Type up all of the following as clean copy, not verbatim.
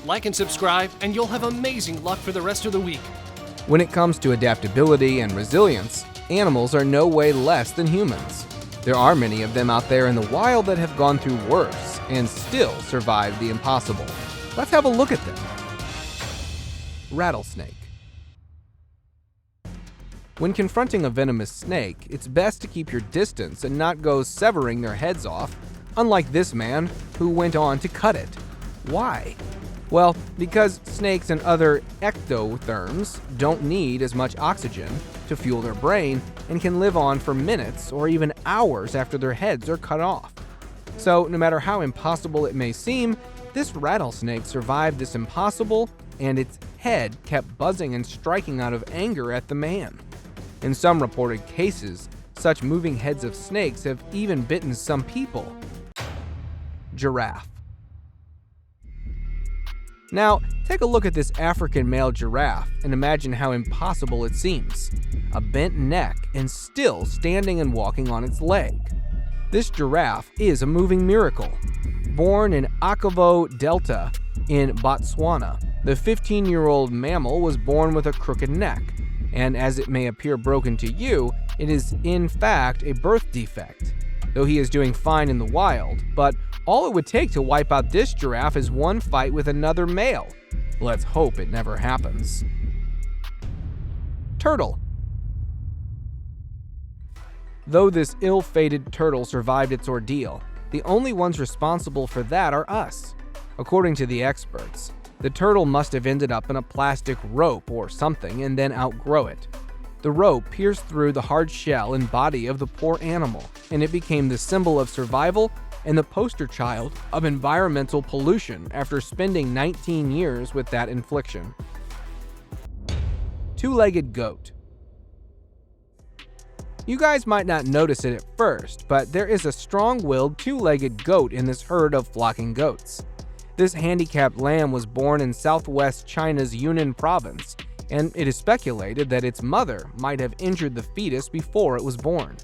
Like and subscribe, and you'll have amazing luck for the rest of the week. When it comes to adaptability and resilience, animals are no way less than humans. There are many of them out there in the wild that have gone through worse and still survived the impossible. Let's have a look at them. Rattlesnake. When confronting a venomous snake, it's best to keep your distance and not go severing their heads off, unlike this man who went on to cut it. Why? Well, because snakes and other ectotherms don't need as much oxygen to fuel their brain and can live on for minutes or even hours after their heads are cut off. So, no matter how impossible it may seem, this rattlesnake survived this impossible, and its head kept buzzing and striking out of anger at the man. In some reported cases, such moving heads of snakes have even bitten some people. Giraffe. Now, take a look at this African male giraffe and imagine how impossible it seems. A bent neck and still standing and walking on its leg. This giraffe is a moving miracle. Born in Akavo Delta in Botswana, the 15-year-old mammal was born with a crooked neck, and as it may appear broken to you, it is in fact a birth defect. Though he is doing fine in the wild, but all it would take to wipe out this giraffe is one fight with another male. Let's hope it never happens. Turtle. Though this ill-fated turtle survived its ordeal, the only ones responsible for that are us. According to the experts, the turtle must have ended up in a plastic rope or something and then outgrow it. The rope pierced through the hard shell and body of the poor animal, and it became the symbol of survival and the poster child of environmental pollution after spending 19 years with that infliction. Two-legged goat. You guys might not notice it at first, but there is a strong-willed two-legged goat in this herd of flocking goats. This handicapped lamb was born in southwest China's Yunnan province, and it is speculated that its mother might have injured the fetus before it was born.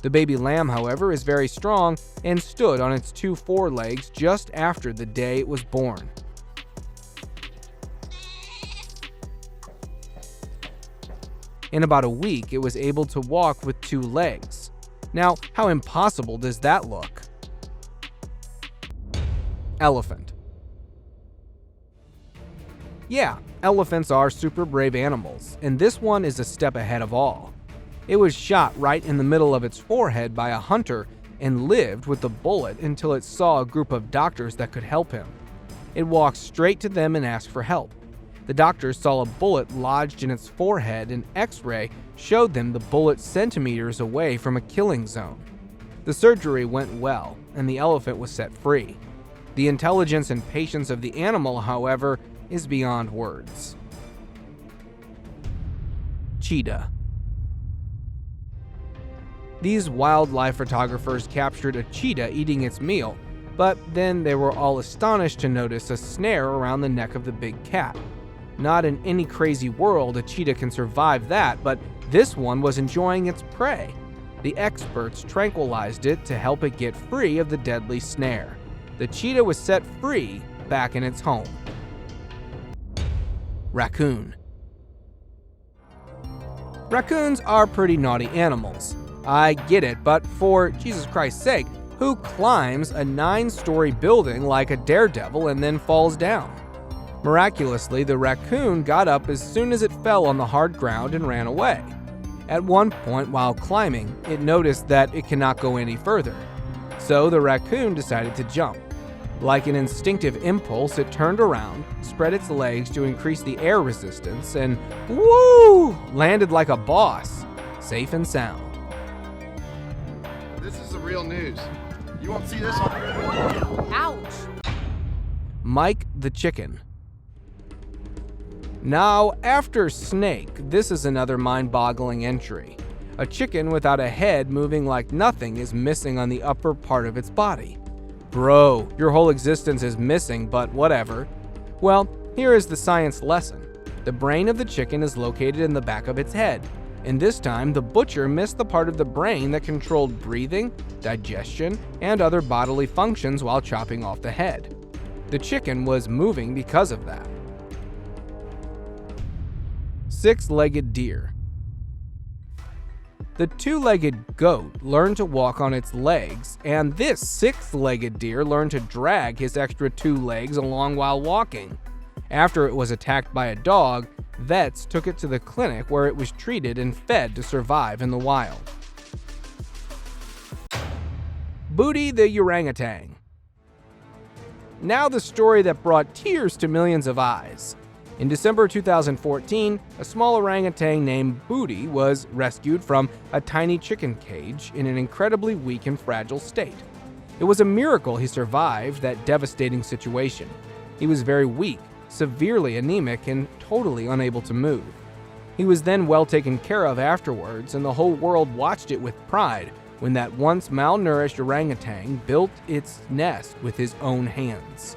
The baby lamb, however, is very strong and stood on its two forelegs just after the day it was born. In about a week, it was able to walk with two legs. Now, how impossible does that look? Elephant. Yeah, elephants are super brave animals, and this one is a step ahead of all. It was shot right in the middle of its forehead by a hunter and lived with the bullet until it saw a group of doctors that could help him. It walked straight to them and asked for help. The doctors saw a bullet lodged in its forehead, and X-ray showed them the bullet centimeters away from a killing zone. The surgery went well, and the elephant was set free. The intelligence and patience of the animal, however, is beyond words. Cheetah. These wildlife photographers captured a cheetah eating its meal, but then they were all astonished to notice a snare around the neck of the big cat. Not in any crazy world a cheetah can survive that, but this one was enjoying its prey. The experts tranquilized it to help it get free of the deadly snare. The cheetah was set free back in its home. Raccoon. Raccoons are pretty naughty animals. I get it, but for Jesus Christ's sake, who climbs a 9-story building like a daredevil and then falls down? Miraculously, the raccoon got up as soon as it fell on the hard ground and ran away. At one point while climbing, it noticed that it cannot go any further. So the raccoon decided to jump. Like an instinctive impulse, it turned around, spread its legs to increase the air resistance, and woo! Landed like a boss, safe and sound. This is the real news. You won't see this on... Ouch! Mike the chicken. Now, after snake, this is another mind-boggling entry. A chicken without a head moving like nothing is missing on the upper part of its body. Bro, your whole existence is missing, but whatever. Well, here is the science lesson. The brain of the chicken is located in the back of its head, and this time the butcher missed the part of the brain that controlled breathing, digestion, and other bodily functions while chopping off the head. The chicken was moving because of that. Six-legged deer. The two-legged goat learned to walk on its legs, and this six-legged deer learned to drag his extra two legs along while walking. After it was attacked by a dog, vets took it to the clinic where it was treated and fed to survive in the wild. Budi the orangutan. Now the story that brought tears to millions of eyes. In December 2014, a small orangutan named Budi was rescued from a tiny chicken cage in an incredibly weak and fragile state. It was a miracle he survived that devastating situation. He was very weak, severely anemic, and totally unable to move. He was then well taken care of afterwards, and the whole world watched it with pride when that once malnourished orangutan built its nest with his own hands.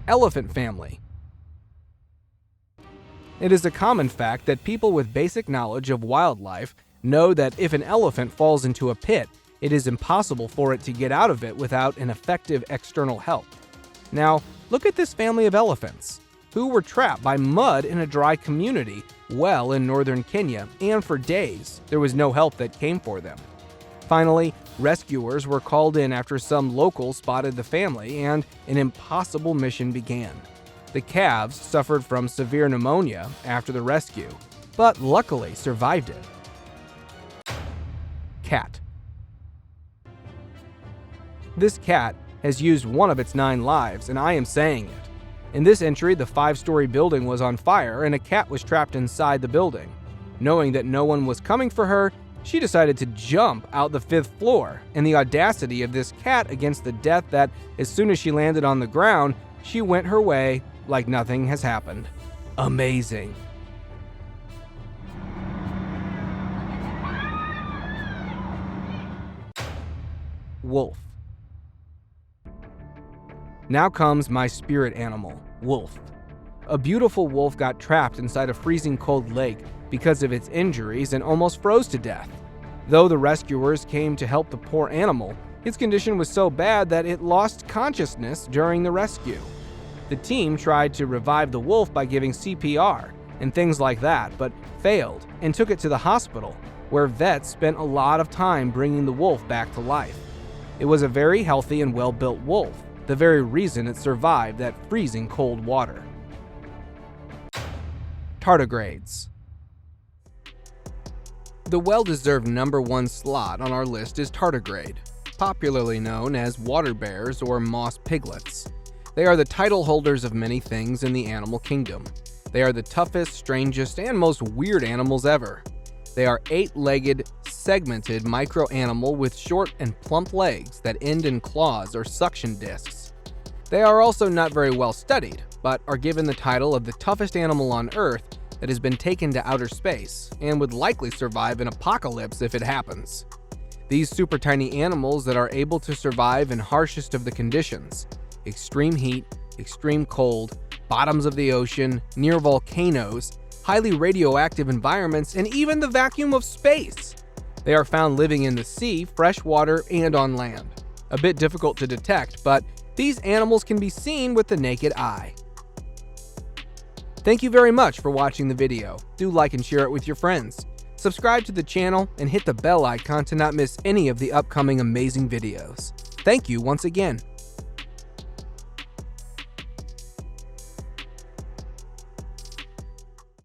Elephant family. It is a common fact that people with basic knowledge of wildlife know that if an elephant falls into a pit, it is impossible for it to get out of it without an effective external help. Now, look at this family of elephants, who were trapped by mud in a dry community well in northern Kenya, and for days there was no help that came for them. Finally, rescuers were called in after some locals spotted the family, and an impossible mission began. The calves suffered from severe pneumonia after the rescue, but luckily survived it. Cat. This cat has used one of its 9 lives, and I am saying it. In this entry, the 5-story building was on fire and a cat was trapped inside the building. Knowing that no one was coming for her, she decided to jump out the 5th floor, and the audacity of this cat against the death that as soon as she landed on the ground, she went her way like nothing has happened. Amazing. Wolf. Now comes my spirit animal, wolf. A beautiful wolf got trapped inside a freezing cold lake because of its injuries and almost froze to death. Though the rescuers came to help the poor animal, its condition was so bad that it lost consciousness during the rescue. The team tried to revive the wolf by giving CPR and things like that, but failed and took it to the hospital, where vets spent a lot of time bringing the wolf back to life. It was a very healthy and well-built wolf, the very reason it survived that freezing cold water. Tardigrades. The well-deserved #1 slot on our list is tardigrade, popularly known as water bears or moss piglets. They are the title holders of many things in the animal kingdom. They are the toughest, strangest, and most weird animals ever. They are 8-legged, segmented micro-animal with short and plump legs that end in claws or suction discs. They are also not very well studied, but are given the title of the toughest animal on Earth that has been taken to outer space and would likely survive an apocalypse if it happens. These super tiny animals that are able to survive in harshest of the conditions: extreme heat, extreme cold, bottoms of the ocean, near volcanoes, highly radioactive environments, and even the vacuum of space. They are found living in the sea, freshwater, and on land. A bit difficult to detect, but these animals can be seen with the naked eye. Thank you very much for watching the video. Do like and share it with your friends. Subscribe to the channel and hit the bell icon to not miss any of the upcoming amazing videos. Thank you once again.